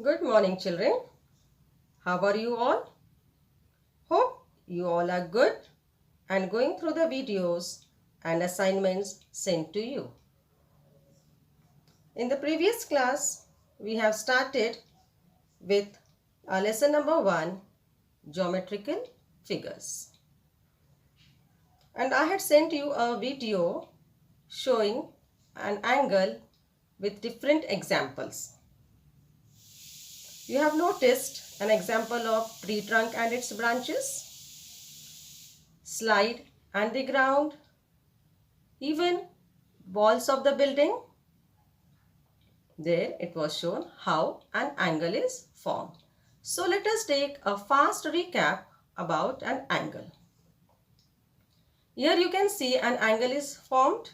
Good morning, children. How are you all? Hope you all are good and going through the videos and assignments sent to you. In the previous class, we have started with lesson number 1, geometrical figures. And I had sent you a video showing an angle with different examples. You have noticed an example of tree trunk and its branches, slide and the ground, even walls of the building. There it was shown how an angle is formed. So let us take a fast recap about an angle. Here you can see an angle is formed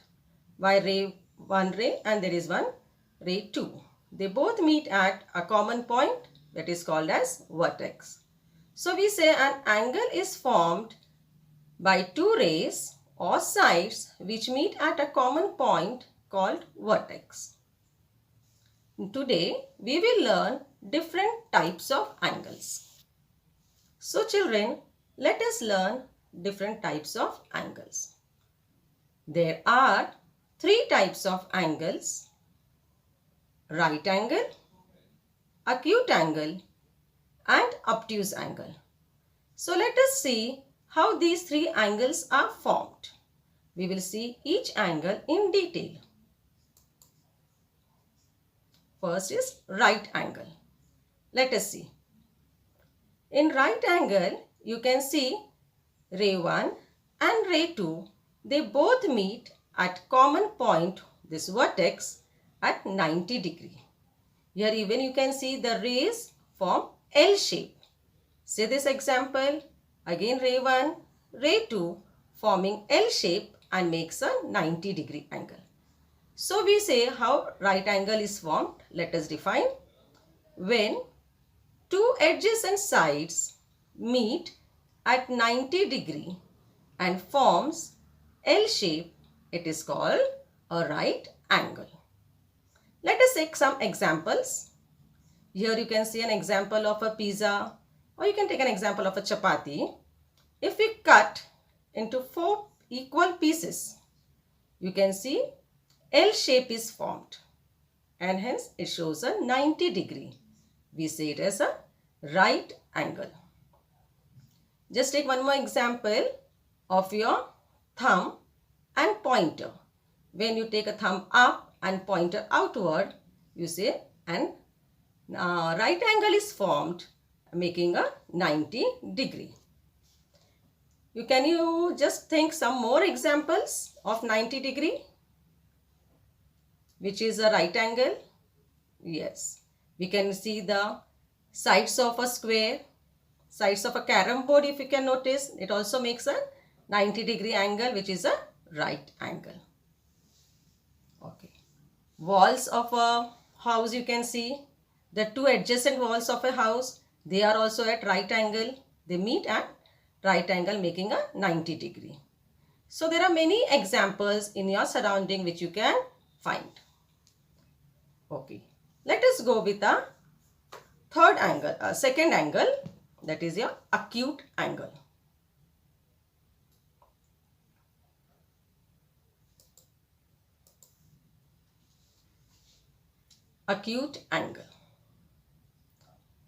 by ray 1 ray and there is one ray 2. They both meet at a common point that is called as vertex. So we say an angle is formed by two rays or sides which meet at a common point called vertex. Today we will learn different types of angles. So children, let us learn different types of angles. There are three types of angles: right angle, acute angle and obtuse angle. So let us see how these three angles are formed. We will see each angle in detail. First is right angle. Let us see. In right angle, you can see ray 1 and ray 2. They both meet at common point, this vertex, at 90 degree. Here even you can see the rays form L shape. See this example. Again ray 1, ray 2 forming L shape and makes a 90 degree angle. So we say how right angle is formed. Let us define. When two edges and sides meet at 90 degree and forms L shape, it is called a right angle. Let us take some examples. Here you can see an example of a pizza, or you can take an example of a chapati. If we cut into 4 equal pieces, you can see L shape is formed and hence it shows a 90 degree. We say it as a right angle. Just take one more example of your thumb and pointer. When you take a thumb up and pointer outward, you say an right angle is formed, making a 90 degree. Can you just think some more examples of 90 degree? Which is a right angle? Yes. We can see the sides of a square, sides of a carom board. If you can notice, it also makes a 90 degree angle, which is a right angle. Okay. Walls of a house, you can see the two adjacent walls of a house, they are also at right angle. They meet at right angle, making a 90 degree. So there are many examples in your surrounding which you can find. Okay, let us go with the second angle, that is your acute angle. Acute angle.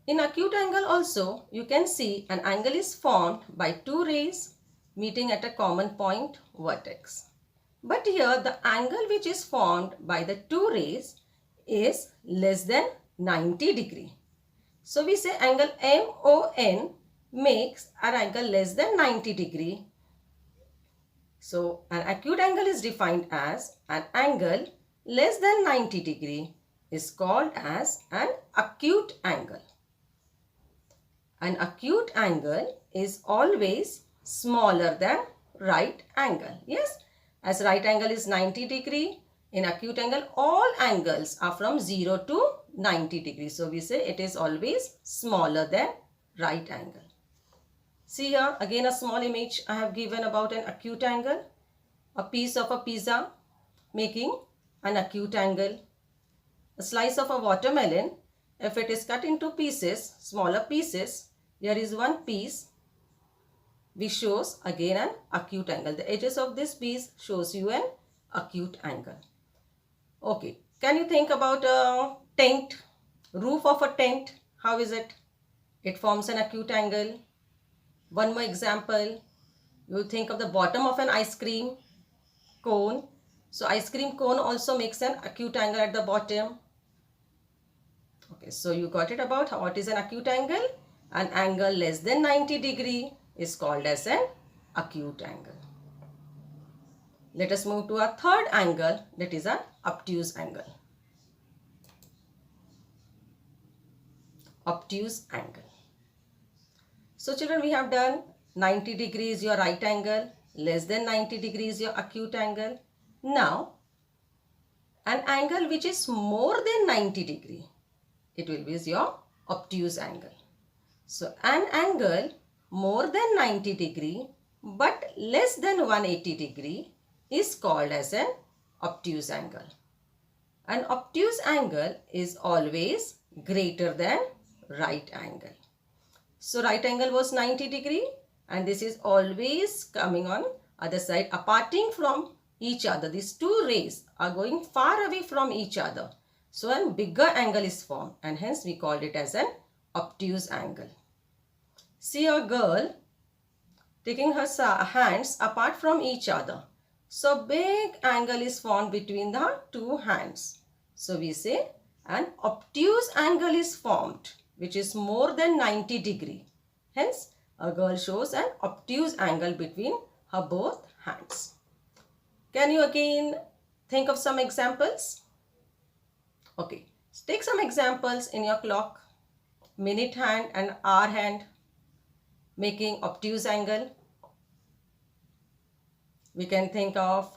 In acute angle also, you can see an angle is formed by two rays meeting at a common point, vertex. But here the angle which is formed by the two rays is less than 90 degree. So we say angle MON makes an angle less than 90 degree. So an acute angle is defined as an angle less than 90 degree is called as an acute angle. An acute angle is always smaller than right angle. Yes, as right angle is 90 degree, in acute angle all angles are from 0 to 90 degrees. So we say it is always smaller than right angle. See here again a small image I have given about an acute angle. A piece of a pizza making an acute angle. A slice of a watermelon if it is cut into pieces, smaller pieces, here is one piece which shows again an acute angle. The edges of this piece shows you an acute angle. Okay, can you think about a tent, roof of a tent? How is it? It forms an acute angle. One more example, you think of the bottom of an ice cream cone. So ice cream cone also makes an acute angle at the bottom. Okay, so you got it about what is an acute angle? An angle less than 90 degree is called as an acute angle. Let us move to our third angle, that is an obtuse angle. Obtuse angle. So children, we have done 90 degrees your right angle, less than 90 degrees your acute angle. Now, an angle which is more than 90 degree, it will be your obtuse angle. So, an angle more than 90 degree but less than 180 degree is called as an obtuse angle. An obtuse angle is always greater than right angle. So, right angle was 90 degree and this is always coming on other side, aparting from each other. These two rays are going far away from each other. So, a bigger angle is formed and hence we called it as an obtuse angle. See a girl taking her hands apart from each other. So, big angle is formed between the two hands. So, we say an obtuse angle is formed which is more than 90 degree. Hence, a girl shows an obtuse angle between her both hands. Can you again think of some examples? Okay, take some examples in your clock. Minute hand and hour hand making obtuse angle. We can think of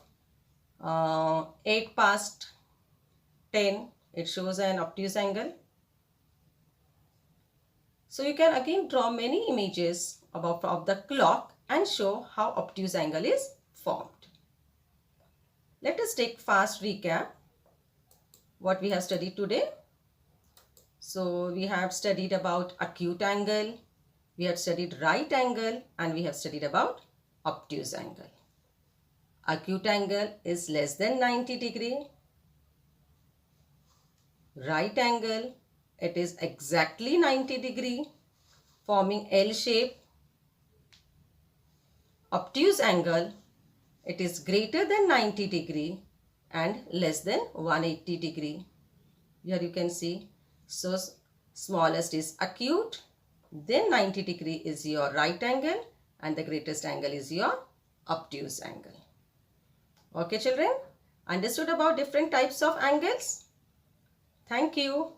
8 past 10. It shows an obtuse angle. So you can again draw many images of the clock and show how obtuse angle is formed. Let us take fast recap what we have studied today. So we have studied about acute angle, we have studied right angle and we have studied about obtuse angle. Acute angle is less than 90 degree. Right angle, it is exactly 90 degree forming L shape. Obtuse angle, it is greater than 90 degree and less than 180 degree. Here you can see, so smallest is acute, then 90 degree is your right angle and the greatest angle is your obtuse angle. Okay children, understood about different types of angles? Thank you.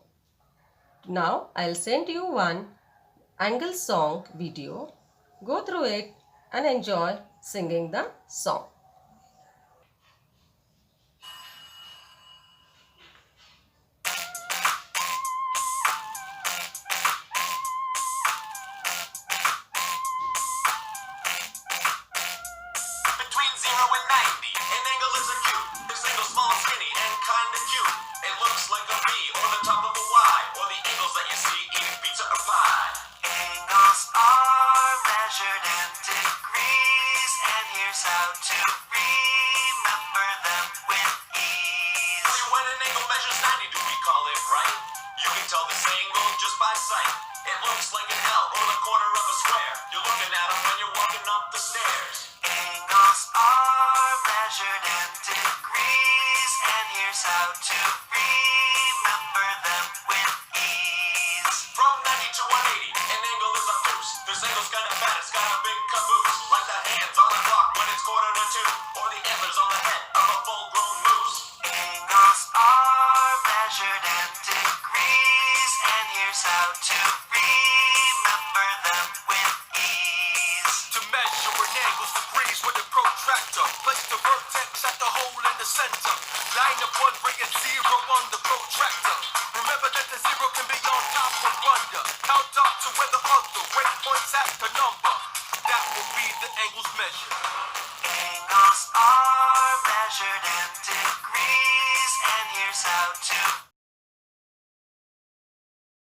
Now I'll send you one angle song video. Go through it and enjoy singing the song. Between 0 and 90, an angle is acute. This angle's small, skinny, and kinda cute. It looks like a V or the top of a Y, or the angles that you see eating pizza or pie. Angles are measured in degrees, and here's how to remember them with ease. When an angle measures 90, do we call it right? You can tell this angle just by sight. It looks like an L or the corner of a square. You're looking at it when you're walking up the stairs. Angles are measured in degrees, and here's how to remember them with ease. From 90 to 180, an angle is obtuse. This angle's kinda fat, it's got a big caboose. Like the hands on the clock when it's 1:45, or the antlers on the head of a full-grown moose. Angles are measured in degrees, and here's how to remember them with ease. To measure an angle's degrees with a protractor, place the vertex at the hole in the center. Line up 1, bring it 0 on the protractor. Remember that the 0 can be on top or under. Count up to where the other way points at the number. That will be the angle's measure. Angles are measured in degrees, and here's how to